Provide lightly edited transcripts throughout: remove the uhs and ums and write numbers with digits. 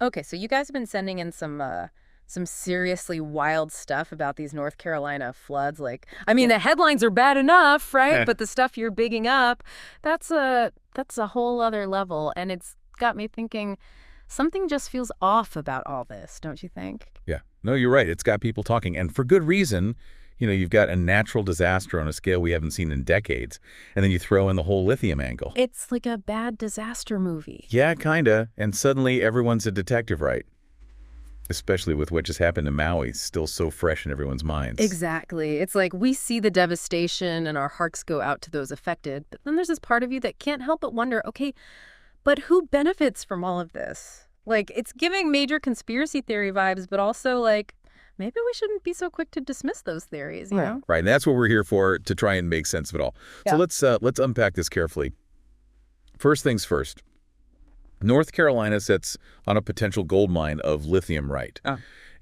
Okay, so you guys have been sending in some seriously wild stuff about these North Carolina floods. Like, I mean, the headlines are bad enough, right? Yeah. But the stuff you're bigging up, that's a whole other level. And it's got me thinking something just feels off about all this, don't you think? Yeah. No, you're right. It's got people talking, and for good reason. You've got a natural disaster on a scale we haven't seen in decades, and then you throw in the whole lithium angle. It's like a bad disaster movie. Yeah, kinda. And suddenly everyone's a detective, right? Especially with what just happened in Maui, still so fresh in everyone's minds. Exactly. It's like we see the devastation and our hearts go out to those affected. But then there's this part of you that can't help but wonder, okay, but who benefits from all of this? Like, it's giving major conspiracy theory vibes, but also like, maybe we shouldn't be so quick to dismiss those theories, you know? Right, and that's what we're here for, to try and make sense of it all. Yeah. So let's unpack this carefully. First things first. North Carolina sits on a potential gold mine of lithium, right?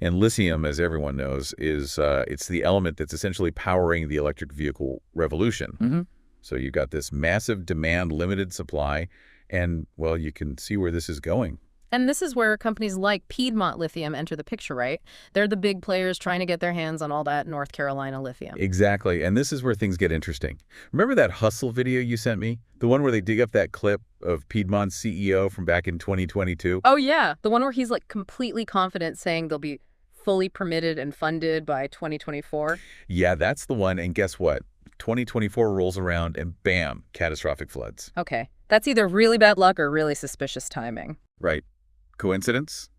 And lithium, as everyone knows, is it's the element that's essentially powering the electric vehicle revolution. So you've got this massive demand, limited supply, and, well, you can see where this is going. And this is where companies like Piedmont Lithium enter the picture, right? They're the big players trying to get their hands on all that North Carolina lithium. Exactly, and this is where things get interesting. Remember that Hustle video you sent me? The one where they dig up that clip of Piedmont's CEO from back in 2022? Oh, yeah. The one where he's like completely confident saying they'll be fully permitted and funded by 2024. Yeah, that's the one, and guess what? 2024 rolls around and bam, catastrophic floods. Okay. That's either really bad luck or really suspicious timing. Right. Coincidence?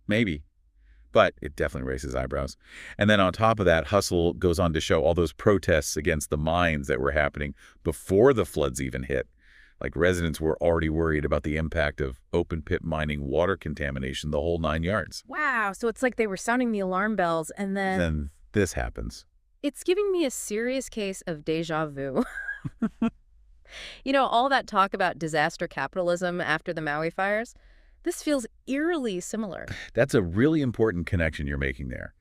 Maybe. But it definitely raises eyebrows. And then on top of that, Hustle goes on to show all those protests against the mines that were happening before the floods even hit. Like, residents were already worried about the impact of open pit mining, water contamination, the whole 9 yards. Wow. So it's like they were sounding the alarm bells and Then this happens. it's giving me a serious case of deja vu. All that talk about disaster capitalism after the Maui fires, this feels eerily similar. That's a really important connection you're making there.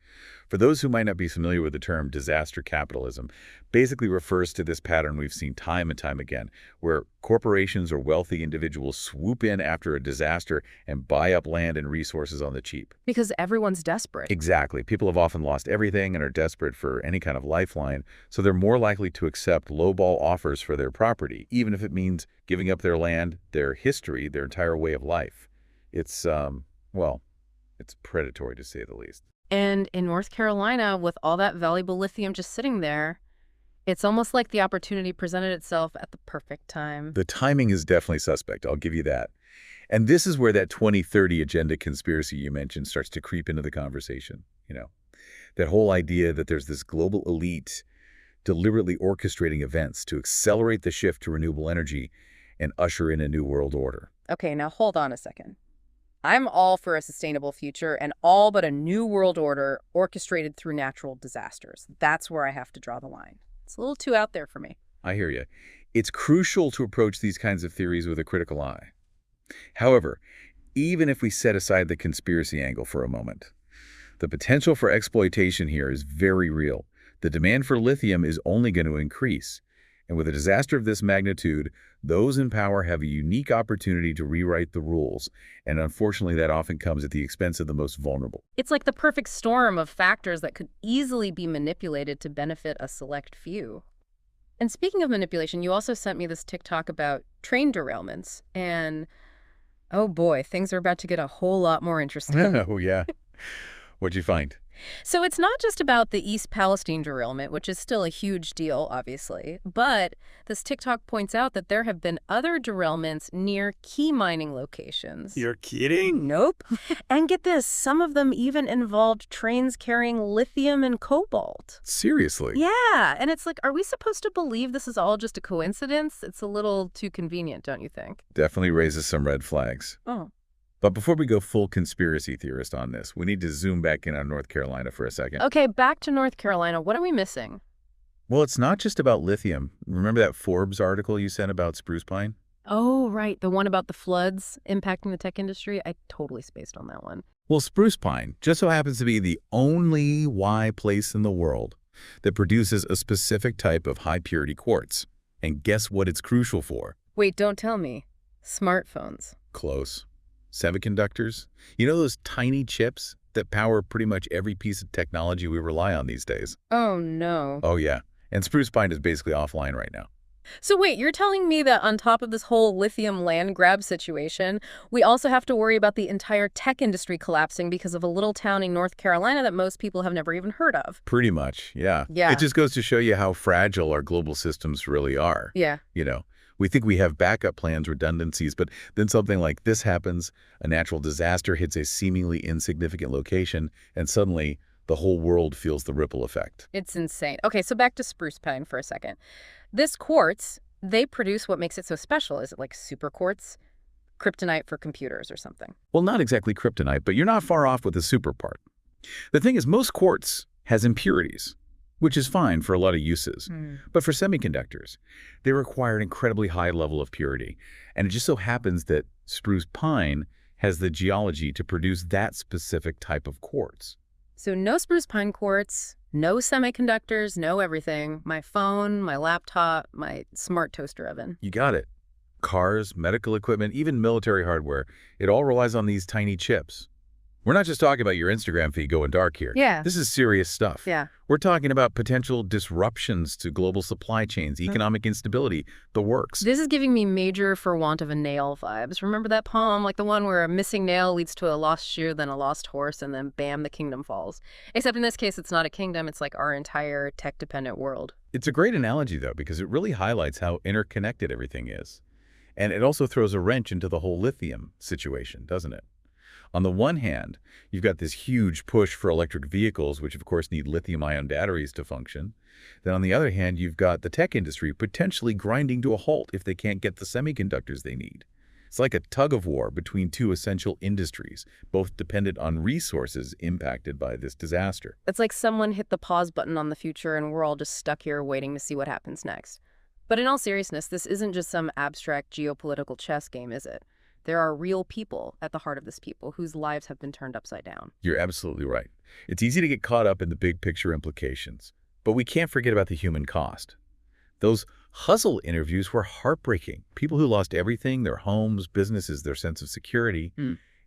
For those who might not be familiar with the term disaster capitalism, basically refers to this pattern we've seen time and time again, where corporations or wealthy individuals swoop in after a disaster and buy up land and resources on the cheap. Because everyone's desperate. Exactly. People have often lost everything and are desperate for any kind of lifeline, so they're more likely to accept lowball offers for their property, even if it means giving up their land, their history, their entire way of life. It's, well, it's predatory to say the least. And in North Carolina, with all that valuable lithium just sitting there, it's almost like the opportunity presented itself at the perfect time. The timing is definitely suspect, I'll give you that. And this is where that 2030 agenda conspiracy you mentioned starts to creep into the conversation. That whole idea that there's this global elite deliberately orchestrating events to accelerate the shift to renewable energy and usher in a new world order. Okay, now hold on a second. I'm all for a sustainable future and all but a new world order orchestrated through natural disasters. That's where I have to draw the line. It's a little too out there for me. I hear you. It's crucial to approach these kinds of theories with a critical eye. However, even if we set aside the conspiracy angle for a moment, the potential for exploitation here is very real. The demand for lithium is only going to increase. And with a disaster of this magnitude, those in power have a unique opportunity to rewrite the rules. And unfortunately, that often comes at the expense of the most vulnerable. It's like the perfect storm of factors that could easily be manipulated to benefit a select few. And speaking of manipulation, you also sent me this TikTok about train derailments. And oh boy, things are about to get a whole lot more interesting. Oh, yeah. What'd you find? So it's not just about the East Palestine derailment, which is still a huge deal, obviously, but this TikTok points out that there have been other derailments near key mining locations. You're kidding? Nope. And get this, some of them even involved trains carrying lithium and cobalt. Seriously? Yeah, and it's like, are we supposed to believe this is all just a coincidence? It's a little too convenient, don't you think? Definitely raises some red flags. Oh. But before we go full conspiracy theorist on this, we need to zoom back in on North Carolina for a second. Okay, back to North Carolina. What are we missing? Well, it's not just about lithium. Remember that Forbes article you sent about spruce pine? Oh, right. The one about the floods impacting the tech industry. I totally spaced on that one. Well, spruce pine just so happens to be the only place in the world that produces a specific type of high-purity quartz. And guess what it's crucial for? Wait, don't tell me. Smartphones. Close. Semiconductors? You know those tiny chips that power pretty much every piece of technology we rely on these days? Oh, no. Oh, yeah. And Spruce Pine is basically offline right now. So wait, you're telling me that on top of this whole lithium land grab situation, we also have to worry about the entire tech industry collapsing because of a little town in North Carolina that most people have never even heard of? Pretty much, yeah. It Yeah. just goes to show you how fragile our global systems really are. Yeah. You know, we think we have backup plans, redundancies, but then something like this happens, a natural disaster hits a seemingly insignificant location, and suddenly the whole world feels the ripple effect. It's insane. Okay, so back to spruce pine for a second. This quartz, they produce what makes it so special. Is it like super quartz? Kryptonite for computers or something? Well, not exactly kryptonite, but you're not far off with the super part. The thing is, most quartz has impurities, which is fine for a lot of uses. But for semiconductors, they require an incredibly high level of purity. And it just so happens that spruce pine has the geology to produce that specific type of quartz. So no spruce pine quartz, no semiconductors, no everything. My phone, my laptop, my smart toaster oven. You got it. Cars, medical equipment, even military hardware, it all relies on these tiny chips. We're not just talking about your Instagram feed going dark here. Yeah. This is serious stuff. Yeah. We're talking about potential disruptions to global supply chains, economic instability, the works. This is giving me major for want of a nail vibes. Remember that poem? Like the one where a missing nail leads to a lost shoe, then a lost horse, and then bam, the kingdom falls. Except in this case, it's not a kingdom. It's like our entire tech-dependent world. It's a great analogy, though, because it really highlights how interconnected everything is. And it also throws a wrench into the whole lithium situation, doesn't it? On the one hand, you've got this huge push for electric vehicles, which of course need lithium-ion batteries to function. Then on the other hand, you've got the tech industry potentially grinding to a halt if they can't get the semiconductors they need. It's like a tug-of-war between two essential industries, both dependent on resources impacted by this disaster. It's like someone hit the pause button on the future and we're all just stuck here waiting to see what happens next. But in all seriousness, this isn't just some abstract geopolitical chess game, is it? There are real people at the heart of this people whose lives have been turned upside down. You're absolutely right. It's easy to get caught up in the big picture implications, but we can't forget about the human cost. Those hustle interviews were heartbreaking. People who lost everything, their homes, businesses, their sense of security,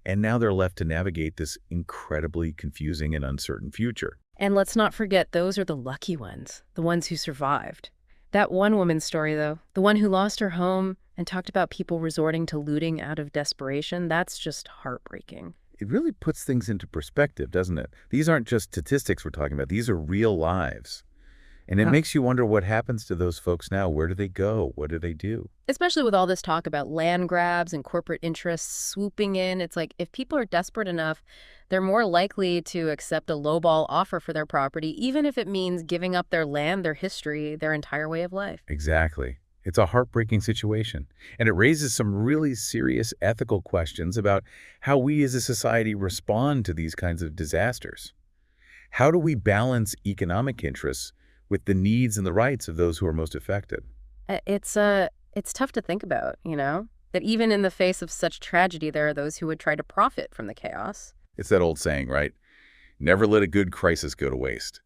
and now they're left to navigate this incredibly confusing and uncertain future. And let's not forget, those are the lucky ones, the ones who survived. That one woman's story, though, the one who lost her home and talked about people resorting to looting out of desperation, that's just heartbreaking. It really puts things into perspective, doesn't it? These aren't just statistics we're talking about. These are real lives. And it makes you wonder what happens to those folks now. Where do they go? What do they do? Especially with all this talk about land grabs and corporate interests swooping in, it's like if people are desperate enough, they're more likely to accept a lowball offer for their property, even if it means giving up their land, their history, their entire way of life. Exactly. It's a heartbreaking situation, and it raises some really serious ethical questions about how we as a society respond to these kinds of disasters. How do we balance economic interests with the needs and the rights of those who are most affected? It's tough to think about, that even in the face of such tragedy, there are those who would try to profit from the chaos. It's that old saying, right? Never let a good crisis go to waste.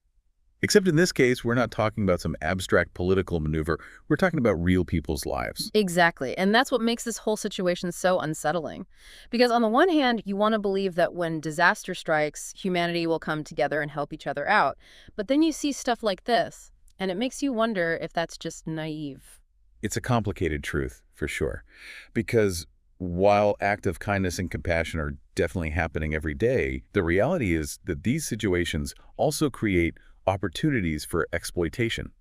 Except in this case, we're not talking about some abstract political maneuver. We're talking about real people's lives. Exactly. And that's what makes this whole situation so unsettling. Because on the one hand, you want to believe that when disaster strikes, humanity will come together and help each other out. But then you see stuff like this, and it makes you wonder if that's just naive. It's a complicated truth, for sure. Because while acts of kindness and compassion are definitely happening every day, the reality is that these situations also create opportunities for exploitation,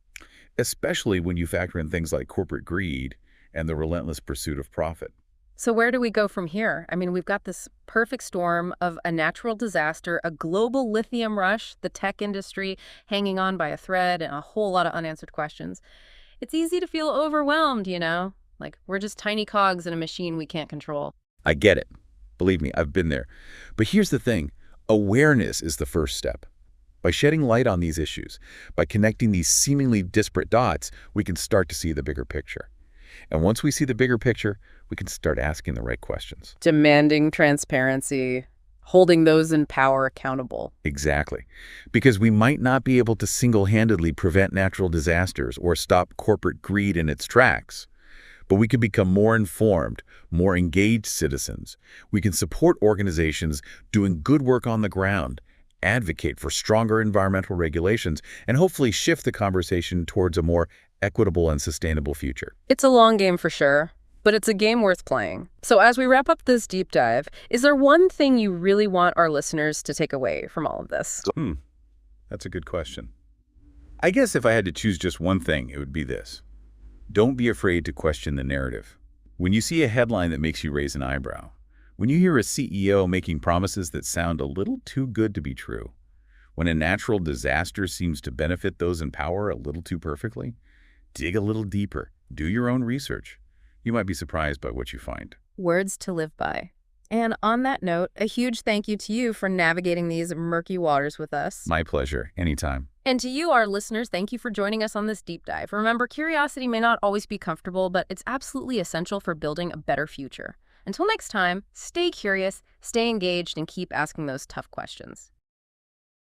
especially when you factor in things like corporate greed and the relentless pursuit of profit. So where do we go from here? I mean, we've got this perfect storm of a natural disaster, a global lithium rush, the tech industry hanging on by a thread, and a whole lot of unanswered questions. It's easy to feel overwhelmed, like we're just tiny cogs in a machine we can't control. I get it. Believe me, I've been there. But here's the thing. Awareness is the first step. By shedding light on these issues, by connecting these seemingly disparate dots, we can start to see the bigger picture. And once we see the bigger picture, we can start asking the right questions. Demanding transparency, holding those in power accountable. Exactly. Because we might not be able to single-handedly prevent natural disasters or stop corporate greed in its tracks, But we can become more informed, more engaged citizens. We can support organizations doing good work on the ground, advocate for stronger environmental regulations, and hopefully shift the conversation towards a more equitable and sustainable future. It's a long game for sure, but it's a game worth playing. So as we wrap up this deep dive, is there one thing you really want our listeners to take away from all of this? That's a good question. I guess if I had to choose just one thing, it would be this. Don't be afraid to question the narrative. When you see a headline that makes you raise an eyebrow, when you hear a CEO making promises that sound a little too good to be true, when a natural disaster seems to benefit those in power a little too perfectly, dig a little deeper, do your own research. You might be surprised by what you find. Words to live by. And on that note, a huge thank you to you for navigating these murky waters with us. My pleasure. Anytime. And to you, our listeners, thank you for joining us on this deep dive. Remember, curiosity may not always be comfortable, but it's absolutely essential for building a better future. Until next time, stay curious, stay engaged, and keep asking those tough questions.